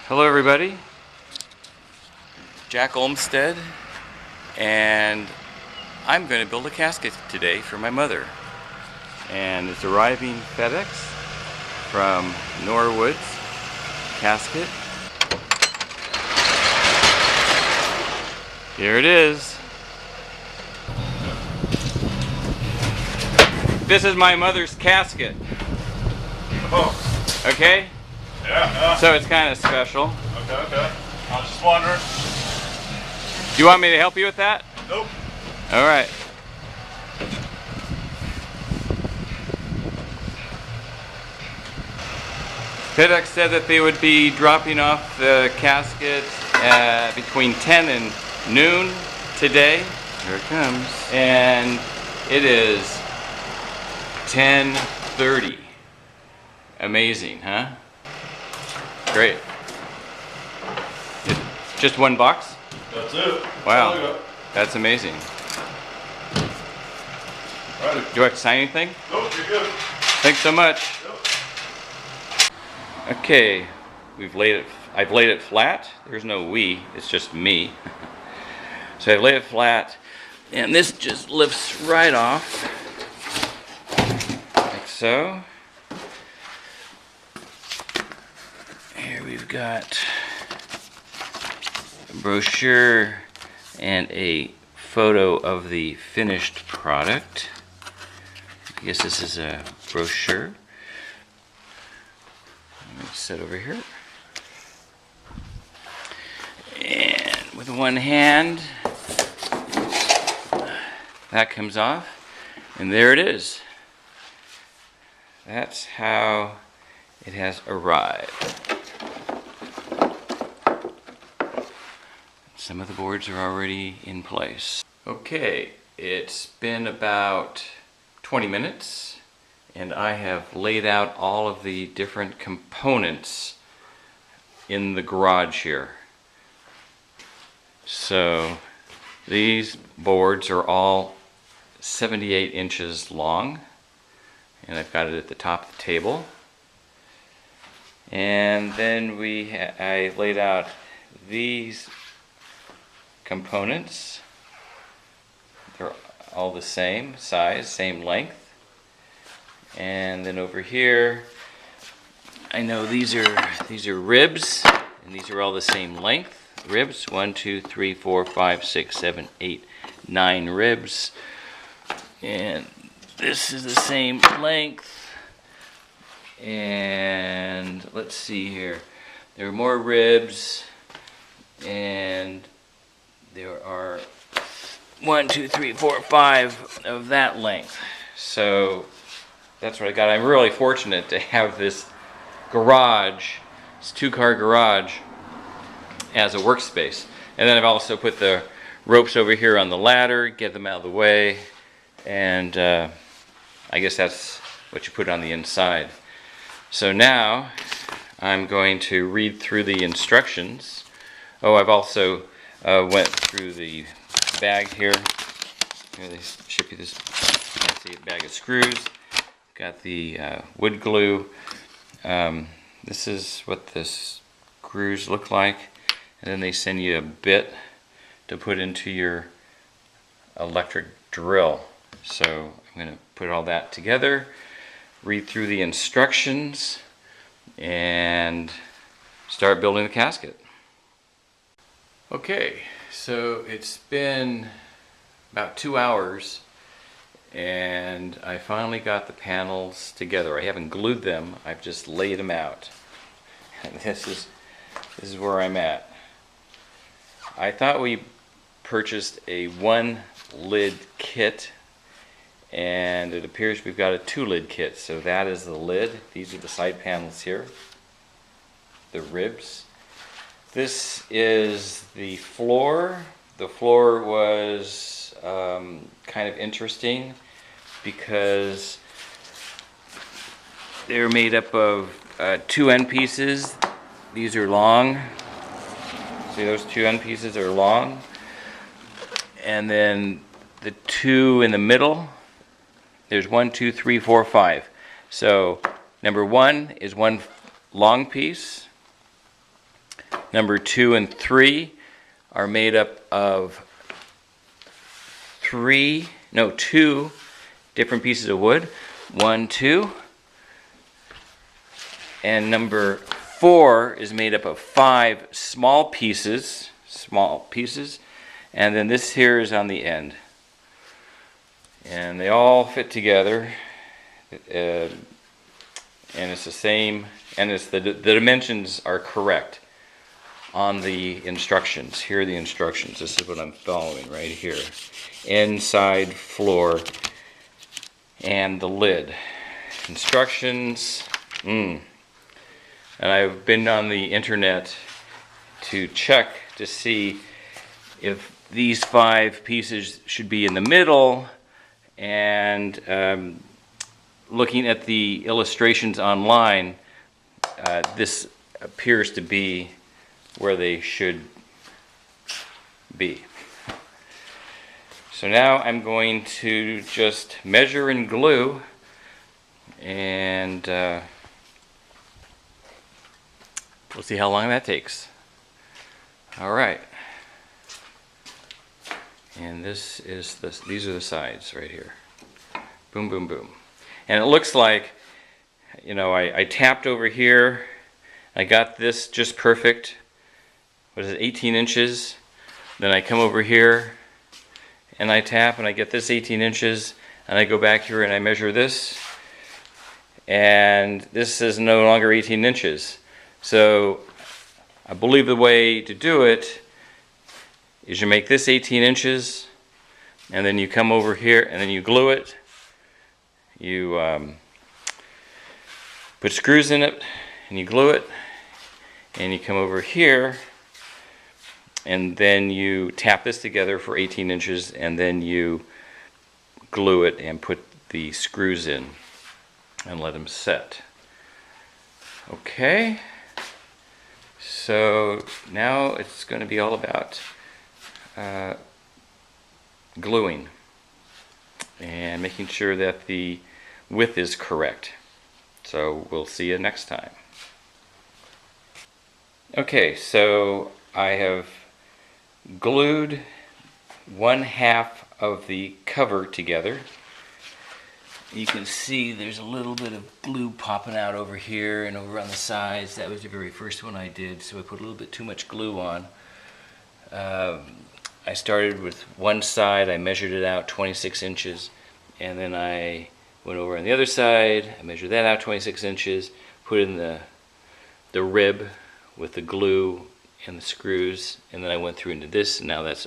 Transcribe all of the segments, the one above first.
Hello everybody, Jack Olmsted, and I'm going to build a casket today for my mother. And it's arriving FedEx from Norwood's Casket. Here it is. This is my mother's casket. Oh. Okay? Yeah. So it's kind of special. Okay. I was just wondering. Do you want me to help you with that? Nope. All right. FedEx said that they would be dropping off the casket between 10 and noon today. Here it comes. And it is 10:30. Amazing, huh? Great. Just one box? That's it. Wow. That's amazing. Ready. Do I have to sign anything? Nope, you're good. Thanks so much. Yep. Okay, I've laid it flat. There's no we, it's just me. So I've laid it flat, and this just lifts right off, like so. Here we've got a brochure and a photo of the finished product. I guess this is a brochure. Let me sit over here. And with one hand, that comes off, and there it is. That's how it has arrived. Some of the boards are already in place. Okay, it's been about 20 minutes, and I have laid out all of the different components in the garage here. So these boards are all 78 inches long, and I've got it at the top of the table. And then I laid out these components. They're all the same size, same length. And then over here, I know these are ribs, and these are all the same length. Ribs, 1, 2, 3, 4, 5, 6, 7, 8, 9 ribs. And this is the same length. And let's see here. There are more ribs, and there are 1, 2, 3, 4, 5 of that length. So that's what I got. I'm really fortunate to have this garage, this two-car garage, as a workspace. And then I've also put the ropes over here on the ladder, get them out of the way, and I guess that's what you put on the inside. So now I'm going to read through the instructions. Oh, I've also went through the bag here. Here they ship you this fancy bag of screws. Got the wood glue. This is what the screws look like. And then they send you a bit to put into your electric drill. So I'm going to put all that together, read through the instructions, and start building the casket. Okay, so it's been about 2 hours, and I finally got the panels together. I haven't glued them, I've just laid them out. And this is where I'm at. I thought we purchased a 1-lid kit, and it appears we've got a 2-lid kit. So that is the lid. These are the side panels here, the ribs. This is the floor. The floor was kind of interesting because they're made up of 2 end pieces. These are long. See, those 2 end pieces are long. And then the 2 in the middle, there's 1, 2, 3, 4, 5. So number 1 is 1 long piece. number 2 and 3 are made up of 2 different pieces of wood. 1, 2. And number 4 is made up of 5 small pieces. And then this here is on the end. And they all fit together. And it's the same, and it's the dimensions are correct on the instructions. Here are the instructions. This is what I'm following right here. Inside floor and the lid. Instructions. And I've been on the internet to check to see if these 5 pieces should be in the middle, and looking at the illustrations online, this appears to be where they should be. So now I'm going to just measure and glue, and we'll see how long that takes. All right. And these are the sides right here. Boom, boom, boom. And it looks like, I tapped over here. I got this just perfect. What is it, 18 inches? Then I come over here and I tap and I get this 18 inches. And I go back here and I measure this. And this is no longer 18 inches. So I believe the way to do it is you make this 18 inches, and then you come over here and then you glue it. You put screws in it and you glue it, and you come over here and then you tap this together for 18 inches, and then you glue it and put the screws in and let them set. Okay, so now it's going to be all about gluing and making sure that the width is correct. So we'll see you next time. Okay, so I have glued 1/2 of the cover together. You can see there's a little bit of glue popping out over here and over on the sides. That was the very first one I did, so I put a little bit too much glue on. I started with one side, I measured it out 26 inches, and then I went over on the other side, I measured that out 26 inches, put in the rib with the glue and the screws, and then I went through into this, and now that's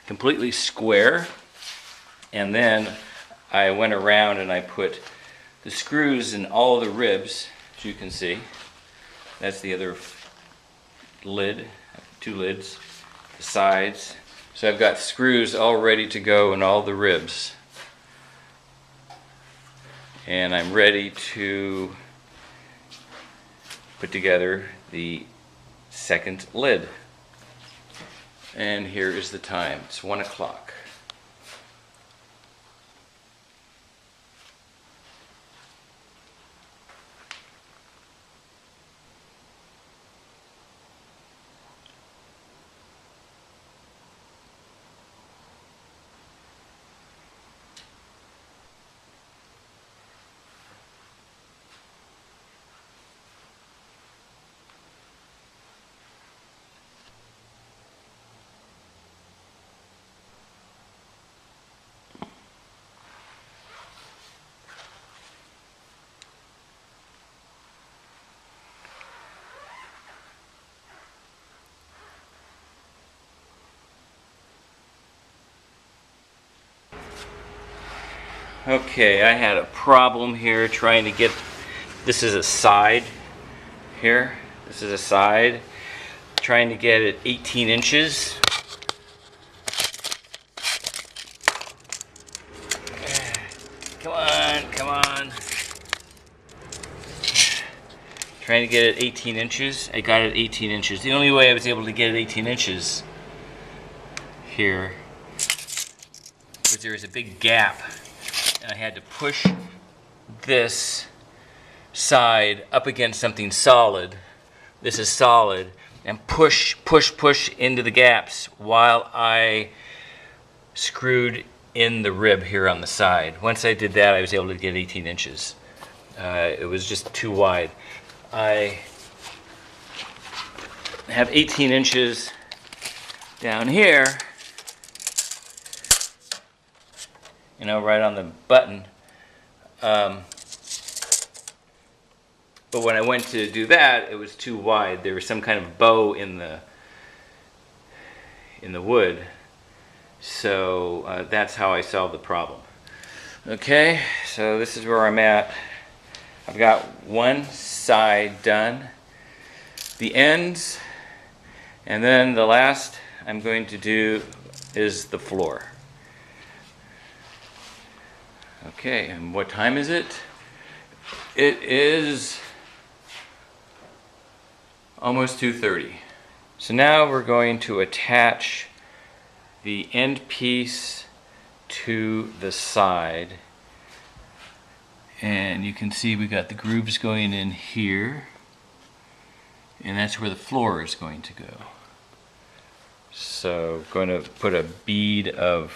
completely square. And then I went around and I put the screws in all of the ribs, as you can see. That's the other lid, 2 lids, the sides. So I've got screws all ready to go in all the ribs. And I'm ready to put together the second lid. And here is the time. It's 1 o'clock. Okay, I had a problem here trying to get, this is a side here, this is a side, trying to get it 18 inches. Come on, come on. Trying to get it 18 inches. I got it 18 inches. The only way I was able to get it 18 inches here was there was a big gap. And I had to push this side up against something solid. This is solid, and push into the gaps while I screwed in the rib here on the side. Once I did that, I was able to get 18 inches. It was just too wide. I have 18 inches down here, you know, right on the button. But when I went to do that, it was too wide. There was some kind of bow in the wood. So that's how I solved the problem. Okay, so this is where I'm at. I've got one side done, the ends, and then the last I'm going to do is the floor. Okay, and what time is it? It is almost 2:30. So now we're going to attach the end piece to the side. And you can see we got the grooves going in here. And that's where the floor is going to go. So I'm going to put a bead of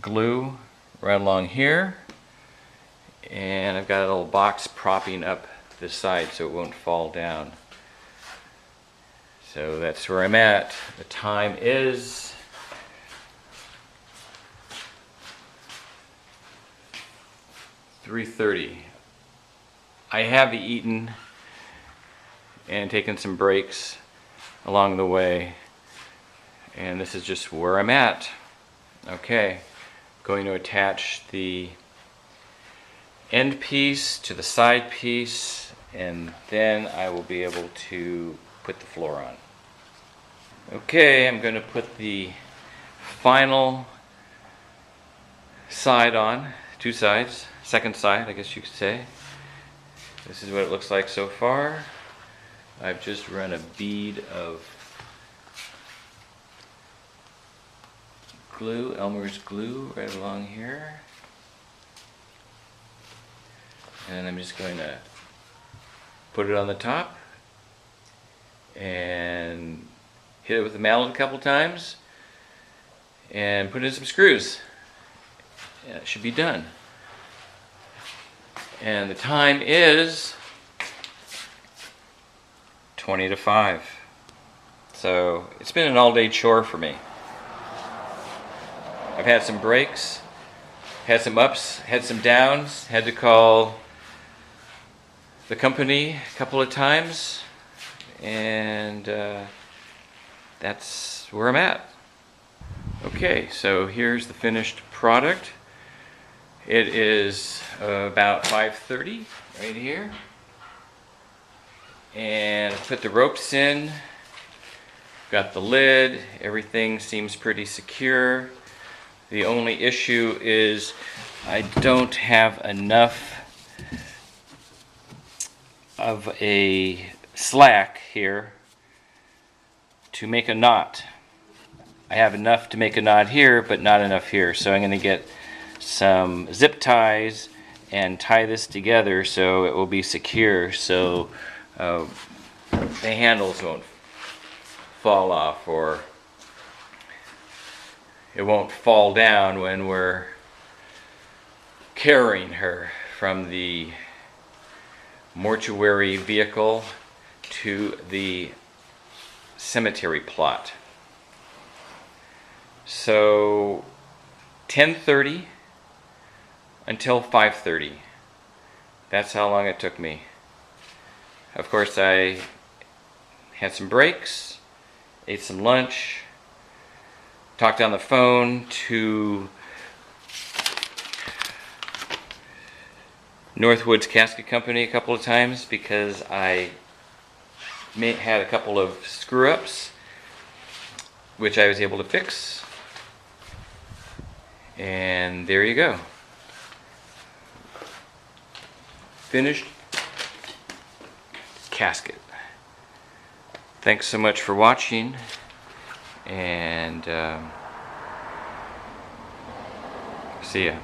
glue right along here. And I've got a little box propping up this side so it won't fall down. So that's where I'm at. The time is 3:30. I have eaten and taken some breaks along the way, and this is just where I'm at. Okay, going to attach the end piece to the side piece, and then I will be able to put the floor on. Okay, I'm going to put the final side on, two sides, second side I guess you could say. This is what it looks like so far. I've just run a bead of glue, Elmer's glue, right along here. And I'm just going to put it on the top and hit it with the mallet a couple times and put in some screws. And it should be done. And the time is 20 to 5. So it's been an all-day chore for me. I've had some breaks, had some ups, had some downs, had to call the company a couple of times, and that's where I'm at. Okay, so here's the finished product. It is about 5:30 right here, and I put the ropes in, got the lid, everything seems pretty secure. The only issue is I don't have enough of a slack here to make a knot. I have enough to make a knot here, but not enough here. So I'm going to get some zip ties and tie this together so it will be secure, so the handles won't fall off, or it won't fall down when we're carrying her from the mortuary vehicle to the cemetery plot. So 10:30 until 5:30. That's how long it took me. Of course, I had some breaks, ate some lunch, talked on the phone to Northwood's Casket Company a couple of times because I had a couple of screw-ups which I was able to fix. And there you go. Finished casket. Thanks so much for watching, and see ya.